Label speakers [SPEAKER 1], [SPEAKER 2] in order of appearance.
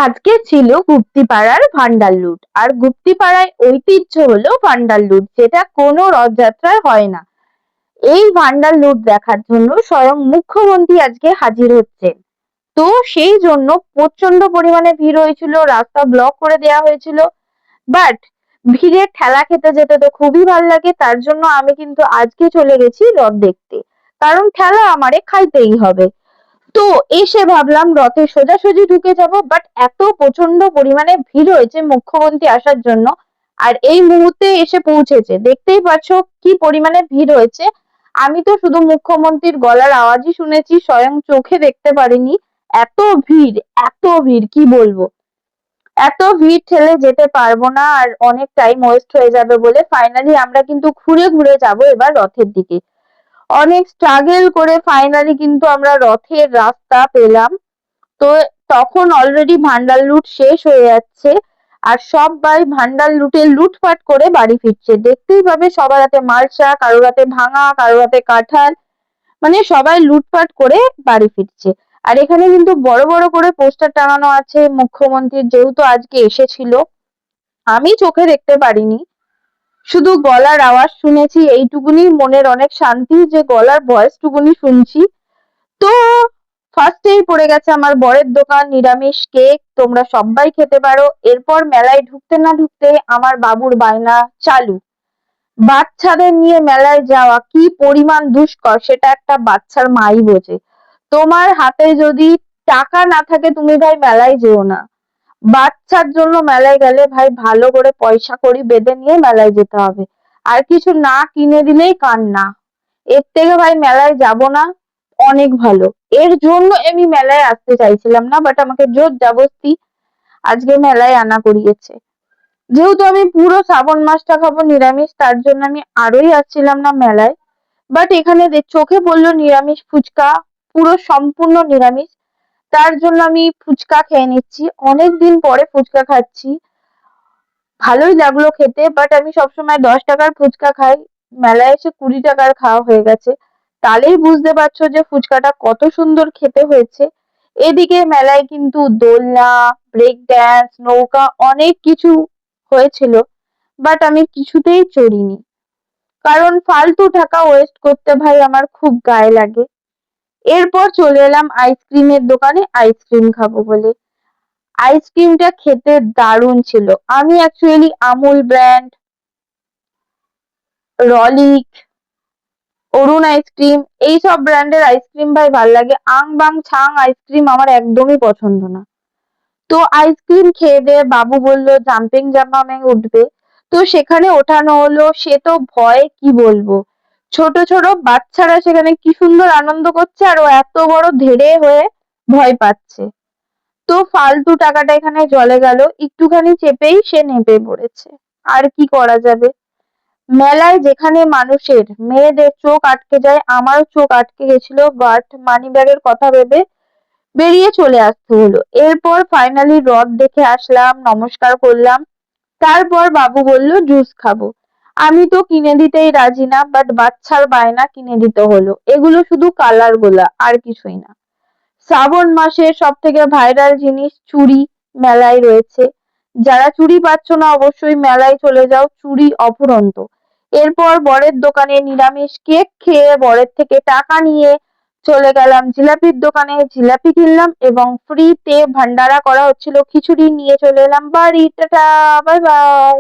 [SPEAKER 1] আজকে ছিল গুপ্তিপাড়ার ভান্ডার লুট। আর গুপ্তিপাড়ায় ঐতিহ্য হলো ভান্ডার লুট, যেটা কোনো রথযাত্রায় হয় না। এই ভান্ডার লুট দেখার জন্য স্বয়ং মুখ্যমন্ত্রী আজকে হাজির হচ্ছেন। তো সেই জন্য প্রচন্ড পরিমাণে ভিড় হয়েছিল, রাস্তা ব্লক করে দেওয়া হয়েছিল। বাট ভিড়ে ঠেলা খেতে যেতে তো খুবই ভালো লাগে, তার জন্য আমি কিন্তু আজকে চলে গেছি রথ দেখতে। কারণ ঠেলা আমারে খাইতেই হবে। তো এসে ভাবলাম রথে সোজাসুজি ঢুকে যাব, বাট এত প্রচন্ড পরিমাণে ভিড় হয়েছে মুখ্যমন্ত্রী আসার জন্য। আর এই মুহূর্তে এসে পৌঁছেছে, দেখতেই পাচ্ছ কি পরিমাণে ভিড় হয়েছে। আমি তো শুধু মুখ্যমন্ত্রীর গলার আওয়াজই শুনেছি, স্বয়ং চোখে দেখতে পারিনি। এত ভিড়, এত ভিড় কি বলবো। এত ভিড় ঠেলে যেতে পারবো না, আর অনেক টাইম ওয়েস্ট হয়ে যাবে বলে ফাইনালি আমরা কিন্তু ঘুরে ঘুরে যাব এবার রথের দিকে। অনেক স্ট্রাগল করে ফাইনালি কিন্তু আমরা রথের রাস্তা পেলাম। তো তখন অলরেডি ভান্ডার লুট শেষ হয়ে যাচ্ছে। আর সবাই ভান্ডার লুটে লুটপাট করে বাড়ি ফিরছে, দেখতেই পাবে সবার হাতে মালসা, কারোর হাতে ভাঙা, কারোর হাতে কাঁঠাল, মানে সবাই লুটপাট করে বাড়ি ফিরছে। আর এখানে কিন্তু বড় বড় করে পোস্টার টাঙানো আছে মুখ্যমন্ত্রীর, যেহেতু আজকে এসেছিল। আমি চোখে দেখতে পারিনি, শুধু গলার আওয়াজ শুনেছি, এইটুকুনি মনের অনেক শান্তি যে গলার ভয়েস টুকুনি শুনছি। তো ফার্স্টেই পড়ে গেছে আমার বরের দোকান নিরামিষ কেক, তোমরা সবাই খেতে পারো। এরপর মেলায় ঢুকতে না ঢুকতে আমার বাবুর বায়না চালু। বাচ্চাদের নিয়ে মেলায় যাওয়া কি পরিমাণ দুষ্কর সেটা একটা বাচ্চার মাই বোঝে। তোমার হাতে যদি টাকা না থাকে তুমি ভাই মেলায় যেও না। বাচ্চার জন্য মেলায় গেলে ভাই ভালো করে পয়সা কড়ি বেঁধে নিয়ে মেলায় যেতে হবে। আর কিছু না কিনে দিলেই কান্না। এর থেকে ভাই মেলায় যাব না, অনেক ভালো। এর জন্য আমি মেলায় আসতে চাইছিলাম না, বাট আমাকে জোর জবরদস্তি আজকে মেলায় আনা করিয়েছে। যেহেতু আমি পুরো শ্রাবণ মাসটা খাবো নিরামিষ, তার জন্য আমি আরোই আসছিলাম না মেলায়। বাট এখানে চোখে পড়লো নিরামিষ ফুচকা, পুরো সম্পূর্ণ নিরামিষ। তার জন্য আমি ফুচকা খেয়ে নিচ্ছি, অনেকদিন পরে ফুচকা খাচ্ছি। ভালোই লাগলো খেতে, বাট আমি সবসময় 10 টাকার ফুচকা খাই, মেলায় এসে 20 টাকার খাওয়া হয়ে গেছে। তাহলেই বুঝতে পারছো যে ফুচকাটা কত সুন্দর খেতে হয়েছে। এদিকে মেলায় কিন্তু দোলনা, ব্রেক ড্যান্স, নৌকা অনেক কিছু হয়েছিল, বাট আমি কিছুতেই চড়িনি। কারণ ফালতু টাকা ওয়েস্ট করতে ভাই আমার খুব গায়ে লাগে। এরপর চলে এলাম আইসক্রিমের দোকানে আইসক্রিম খাবো বলে। আইসক্রিমটা খেতে দারুণ ছিল। আমি অ্যাকচুয়ালি আমুল ব্র্যান্ড, রলিক, অরুণ আইসক্রিম, এইসব ব্র্যান্ডের আইসক্রিম ভাই ভাল লাগে। আং বাং ছাং আইসক্রিম আমার একদমই পছন্দ না। তো আইসক্রিম খেয়ে দিয়ে বাবু বলল জাম্পিং জাম্পামে উঠবে। তো সেখানে ওঠানো হলো, সে তো ভয় কি বলবো। ছোট ছোট বাচ্চারা সেখানে কি সুন্দর আনন্দ করছে, আর ও এত বড় ধেড়ে হয়ে ভয় পাচ্ছে। তো ফালতু টাকাটা এখানে জলে গেল, একটুখানি চেপেই সে নেমে পড়েছে। আর কি করা যাবে। মেলায় যেখানে মানুষের মেয়েদের চোখ আটকে যায়, আমারও চোখ আটকে গেছিল, বাট মানি ব্যাগের কথা ভেবে বেরিয়ে চলে আসতে হলো। এরপর ফাইনালি রথ দেখে আসলাম, নমস্কার করলাম। তারপর বাবু বলল জুস খাবো। আমি তো কিনে দিতেই রাজি না, বাট বাচ্চার বায়না কিনে দিতে হলো। এগুলো শুধু কালার গোলা, আর কিছুই না। শ্রাবণ মাসের সব থেকে ভাইরাল জিনিস চুড়ি মেলায় রয়েছে। যারা চুড়ি পাচ্ছ না অবশ্যই মেলায় চলে যাও, চুড়ি অফুরন্ত। এরপর বরের দোকানে নিরামিষ কেক খেয়ে বরের থেকে টাকা নিয়ে চলে গেলাম জিলাপির দোকানে, জিলাপি কিনলাম এবং ফ্রিতে ভান্ডারা করা হচ্ছিল খিচুড়ি নিয়ে চলে এলাম বাড়ি। Tata, bye bye.